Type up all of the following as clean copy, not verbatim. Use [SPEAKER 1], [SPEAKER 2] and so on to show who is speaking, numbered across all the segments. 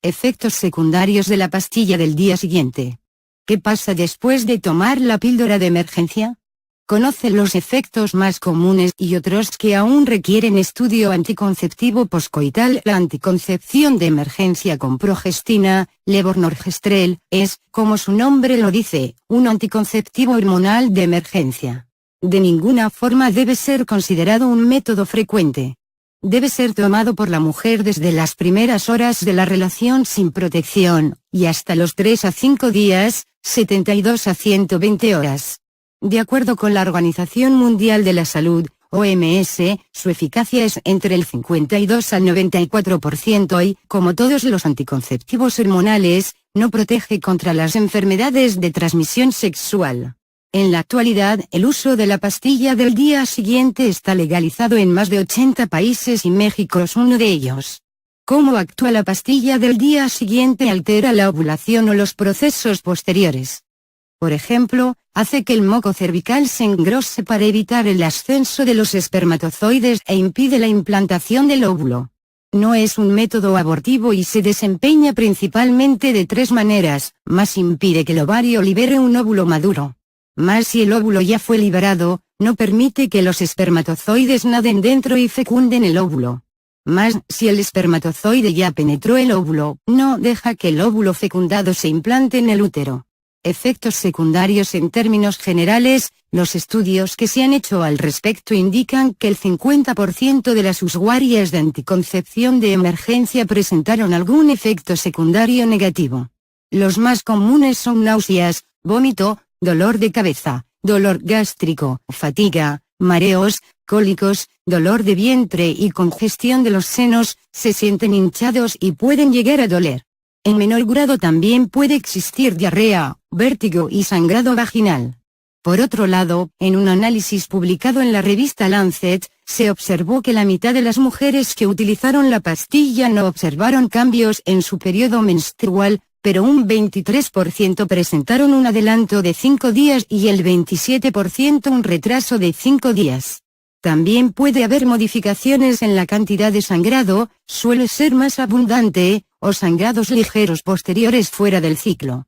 [SPEAKER 1] Efectos secundarios de la pastilla del día siguiente. ¿Qué pasa después de tomar la píldora de emergencia? Conoce los efectos más comunes y otros que aún requieren estudio anticonceptivo poscoital. La anticoncepción de emergencia con progestina, levonorgestrel, es, como su nombre lo dice, un anticonceptivo hormonal de emergencia. De ninguna forma debe ser considerado un método frecuente. Debe ser tomado por la mujer desde las primeras horas de la relación sin protección, y hasta los 3 a 5 días, 72 a 120 horas. De acuerdo con la Organización Mundial de la Salud, OMS, su eficacia es entre el 52 al 94% y, como todos los anticonceptivos hormonales, no protege contra las enfermedades de transmisión sexual. En la actualidad, el uso de la pastilla del día siguiente está legalizado en más de 80 países y México es uno de ellos. ¿Cómo actúa la pastilla del día siguiente? Altera la ovulación o los procesos posteriores. Por ejemplo, hace que el moco cervical se engrose para evitar el ascenso de los espermatozoides e impide la implantación del óvulo. No es un método abortivo y se desempeña principalmente de 3 maneras: más impide que el ovario libere un óvulo maduro. Más si el óvulo ya fue liberado, no permite que los espermatozoides naden dentro y fecunden el óvulo. Más si el espermatozoide ya penetró el óvulo, no deja que el óvulo fecundado se implante en el útero. Efectos secundarios. En términos generales, los estudios que se han hecho al respecto indican que el 50% de las usuarias de anticoncepción de emergencia presentaron algún efecto secundario negativo. Los más comunes son náuseas, vómito, dolor de cabeza, dolor gástrico, fatiga, mareos, cólicos, dolor de vientre y congestión de los senos. Se sienten hinchados y pueden llegar a doler. En menor grado también puede existir diarrea, vértigo y sangrado vaginal. Por otro lado, en un análisis publicado en la revista Lancet, se observó que la mitad de las mujeres que utilizaron la pastilla no observaron cambios en su periodo menstrual, pero un 23% presentaron un adelanto de 5 días y el 27% un retraso de 5 días. También puede haber modificaciones en la cantidad de sangrado, suele ser más abundante, o sangrados ligeros posteriores fuera del ciclo.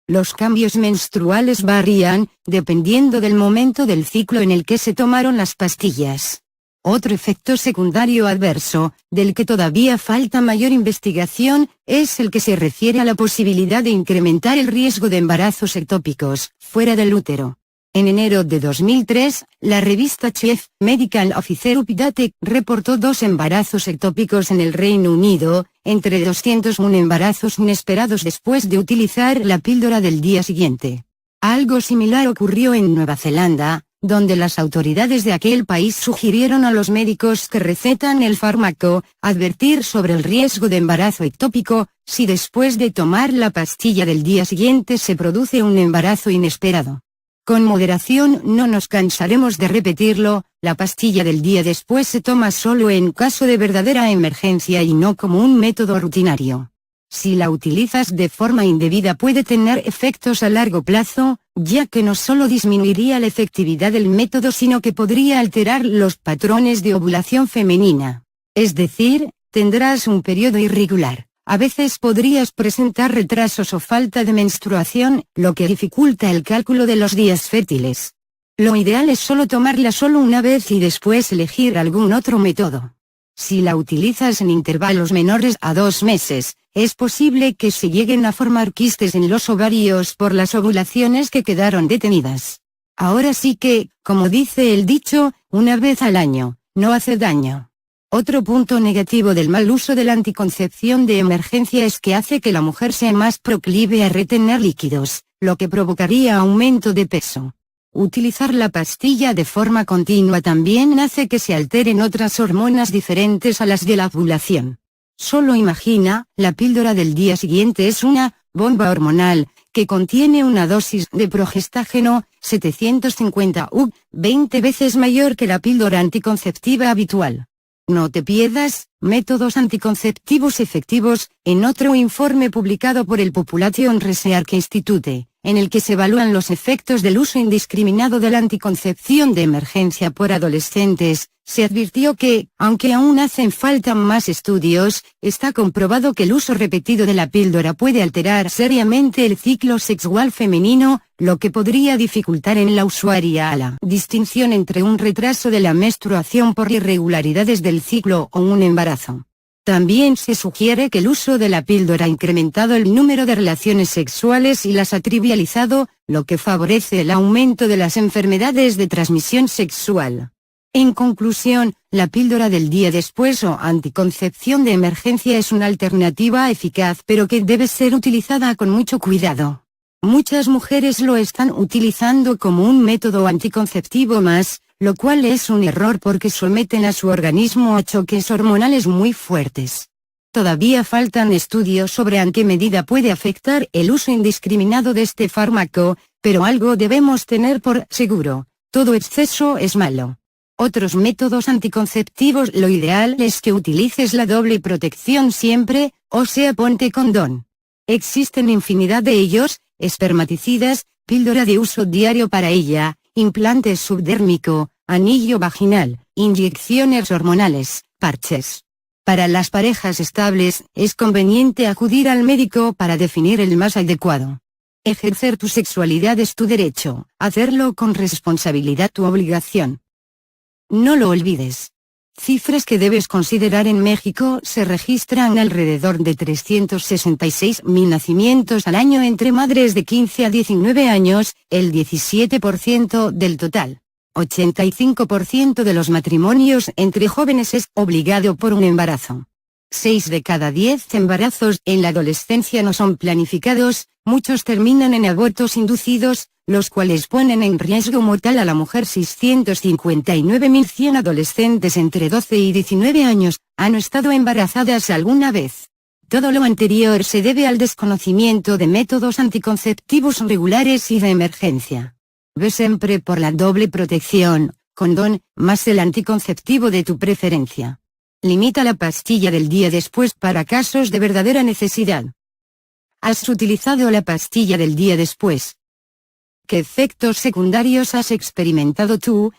[SPEAKER 1] Los cambios menstruales varían, dependiendo del momento del ciclo en el que se tomaron las pastillas. Otro efecto secundario adverso, del que todavía falta mayor investigación, es el que se refiere a la posibilidad de incrementar el riesgo de embarazos ectópicos, fuera del útero. En enero de 2003, la revista Chief Medical Officer Update reportó 2 embarazos ectópicos en el Reino Unido, entre 201 embarazos inesperados después de utilizar la píldora del día siguiente. Algo similar ocurrió en Nueva Zelanda, donde las autoridades de aquel país sugirieron a los médicos que recetan el fármaco, advertir sobre el riesgo de embarazo ectópico, si después de tomar la pastilla del día siguiente se produce un embarazo inesperado. Con moderación, no nos cansaremos de repetirlo, la pastilla del día después se toma solo en caso de verdadera emergencia y no como un método rutinario. Si la utilizas de forma indebida puede tener efectos a largo plazo, ya que no solo disminuiría la efectividad del método sino que podría alterar los patrones de ovulación femenina. Es decir, tendrás un periodo irregular. A veces podrías presentar retrasos o falta de menstruación, lo que dificulta el cálculo de los días fértiles. Lo ideal es solo tomarla solo una vez y después elegir algún otro método. Si la utilizas en intervalos menores a 2 meses, es posible que se lleguen a formar quistes en los ovarios por las ovulaciones que quedaron detenidas. Ahora sí que, como dice el dicho, una vez al año, no hace daño. Otro punto negativo del mal uso de la anticoncepción de emergencia es que hace que la mujer sea más proclive a retener líquidos, lo que provocaría aumento de peso. Utilizar la pastilla de forma continua también hace que se alteren otras hormonas diferentes a las de la ovulación. Solo imagina, la píldora del día siguiente es una bomba hormonal, que contiene una dosis de progestágeno, 750 U, 20 veces mayor que la píldora anticonceptiva habitual. No te pierdas, métodos anticonceptivos efectivos, en otro informe publicado por el Population Research Institute, en el que se evalúan los efectos del uso indiscriminado de la anticoncepción de emergencia por adolescentes, se advirtió que, aunque aún hacen falta más estudios, está comprobado que el uso repetido de la píldora puede alterar seriamente el ciclo sexual femenino, lo que podría dificultar en la usuaria la distinción entre un retraso de la menstruación por irregularidades del ciclo o un embarazo. También se sugiere que el uso de la píldora ha incrementado el número de relaciones sexuales y las ha trivializado, lo que favorece el aumento de las enfermedades de transmisión sexual. En conclusión, la píldora del día después o anticoncepción de emergencia es una alternativa eficaz pero que debe ser utilizada con mucho cuidado. Muchas mujeres lo están utilizando como un método anticonceptivo más, lo cual es un error porque someten a su organismo a choques hormonales muy fuertes. Todavía faltan estudios sobre en qué medida puede afectar el uso indiscriminado de este fármaco, pero algo debemos tener por seguro: todo exceso es malo. Otros métodos anticonceptivos: lo ideal es que utilices la doble protección siempre, o sea, ponte condón. Existen infinidad de ellos: espermaticidas, píldora de uso diario para ella, implante subdérmico, anillo vaginal, inyecciones hormonales, parches. Para las parejas estables, es conveniente acudir al médico para definir el más adecuado. Ejercer tu sexualidad es tu derecho, hacerlo con responsabilidad tu obligación. No lo olvides. Cifras que debes considerar: en México se registran alrededor de 366.000 nacimientos al año entre madres de 15 a 19 años, el 17% del total. 85% de los matrimonios entre jóvenes es obligado por un embarazo. 6 de cada 10 embarazos en la adolescencia no son planificados, muchos terminan en abortos inducidos, los cuales ponen en riesgo mortal a la mujer. 659.100 adolescentes entre 12 y 19 años han estado embarazadas alguna vez. Todo lo anterior se debe al desconocimiento de métodos anticonceptivos regulares y de emergencia. Ve siempre por la doble protección, condón, más el anticonceptivo de tu preferencia. Limita la pastilla del día después para casos de verdadera necesidad. ¿Has utilizado la pastilla del día después? ¿Qué efectos secundarios has experimentado tú,